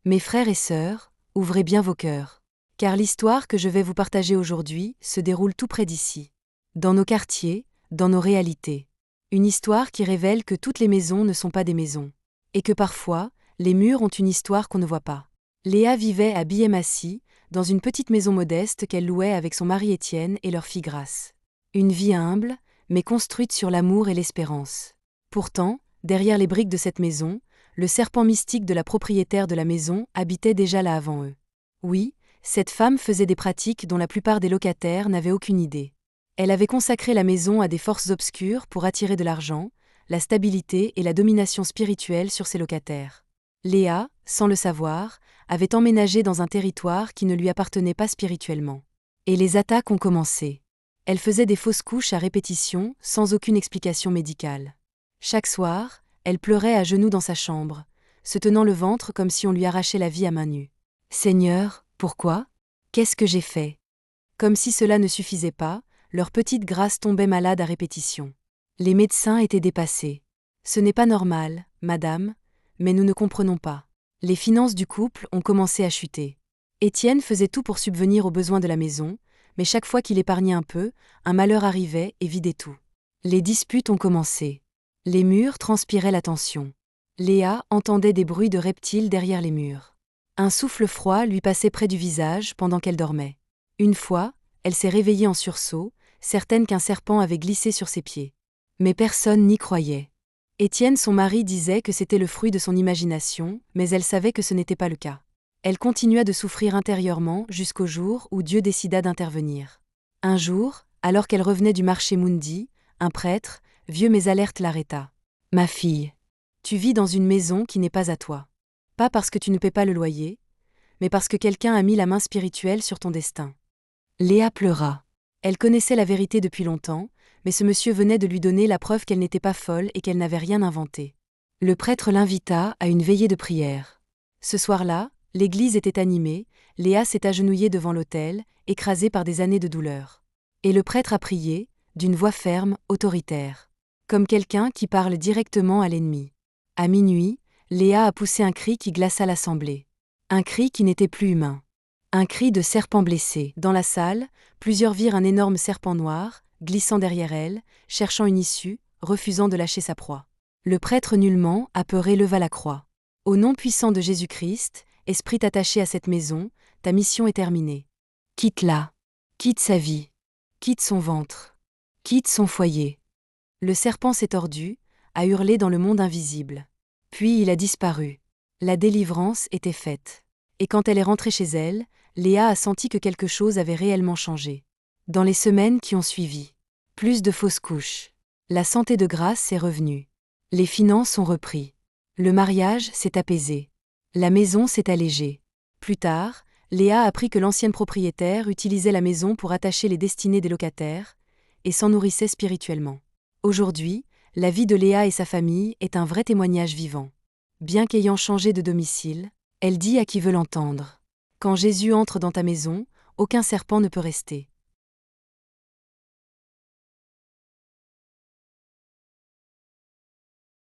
Mes frères et sœurs, ouvrez bien vos cœurs. Car l'histoire que je vais vous partager aujourd'hui se déroule tout près d'ici. Dans nos quartiers, dans nos réalités. Une histoire qui révèle que toutes les maisons ne sont pas des maisons. Et que parfois, les murs ont une histoire qu'on ne voit pas. Léa vivait à Biémassy, dans une petite maison modeste qu'elle louait avec son mari Étienne et leur fille Grace. Une vie humble, mais construite sur l'amour et l'espérance. Pourtant, derrière les briques de cette maison, le serpent mystique de la propriétaire de la maison habitait déjà là avant eux. Oui, cette femme faisait des pratiques dont la plupart des locataires n'avaient aucune idée. Elle avait consacré la maison à des forces obscures pour attirer de l'argent, la stabilité et la domination spirituelle sur ses locataires. Léa, sans le savoir, avait emménagé dans un territoire qui ne lui appartenait pas spirituellement. Et les attaques ont commencé. Elle faisait des fausses couches à répétition, sans aucune explication médicale. Chaque soir, elle pleurait à genoux dans sa chambre, se tenant le ventre comme si on lui arrachait la vie à main nue. « Seigneur, pourquoi ? Qu'est-ce que j'ai fait ?» Comme si cela ne suffisait pas, leur petite Grace tombait malade à répétition. Les médecins étaient dépassés. « Ce n'est pas normal, madame, mais nous ne comprenons pas. » Les finances du couple ont commencé à chuter. Étienne faisait tout pour subvenir aux besoins de la maison, mais chaque fois qu'il épargnait un peu, un malheur arrivait et vidait tout. Les disputes ont commencé. Les murs transpiraient la tension. Léa entendait des bruits de reptiles derrière les murs. Un souffle froid lui passait près du visage pendant qu'elle dormait. Une fois, elle s'est réveillée en sursaut, certaine qu'un serpent avait glissé sur ses pieds. Mais personne n'y croyait. Étienne, son mari, disait que c'était le fruit de son imagination, mais elle savait que ce n'était pas le cas. Elle continua de souffrir intérieurement jusqu'au jour où Dieu décida d'intervenir. Un jour, alors qu'elle revenait du marché Mundi, un prêtre, vieux mais alerte, l'arrêta. « Ma fille, tu vis dans une maison qui n'est pas à toi. Pas parce que tu ne paies pas le loyer, mais parce que quelqu'un a mis la main spirituelle sur ton destin. » Léa pleura. Elle connaissait la vérité depuis longtemps, mais ce monsieur venait de lui donner la preuve qu'elle n'était pas folle et qu'elle n'avait rien inventé. Le prêtre l'invita à une veillée de prière. Ce soir-là, l'église était animée, Léa s'est agenouillée devant l'autel, écrasée par des années de douleur. Et le prêtre a prié, d'une voix ferme, autoritaire. Comme quelqu'un qui parle directement à l'ennemi. À minuit, Léa a poussé un cri qui glaça l'assemblée. Un cri qui n'était plus humain. Un cri de serpent blessé. Dans la salle, plusieurs virent un énorme serpent noir, glissant derrière elle, cherchant une issue, refusant de lâcher sa proie. Le prêtre nullement, apeuré, leva la croix. Au nom puissant de Jésus-Christ, esprit attaché à cette maison, ta mission est terminée. Quitte-la. Quitte sa vie. Quitte son ventre. Quitte son foyer. Le serpent s'est tordu, a hurlé dans le monde invisible. Puis il a disparu. La délivrance était faite. Et quand elle est rentrée chez elle, Léa a senti que quelque chose avait réellement changé. Dans les semaines qui ont suivi. Plus de fausses couches. La santé de Grace est revenue. Les finances ont repris. Le mariage s'est apaisé. La maison s'est allégée. Plus tard, Léa a appris que l'ancienne propriétaire utilisait la maison pour attacher les destinées des locataires et s'en nourrissait spirituellement. Aujourd'hui, la vie de Léa et sa famille est un vrai témoignage vivant. Bien qu'ayant changé de domicile, elle dit à qui veut l'entendre. Quand Jésus entre dans ta maison, aucun serpent ne peut rester.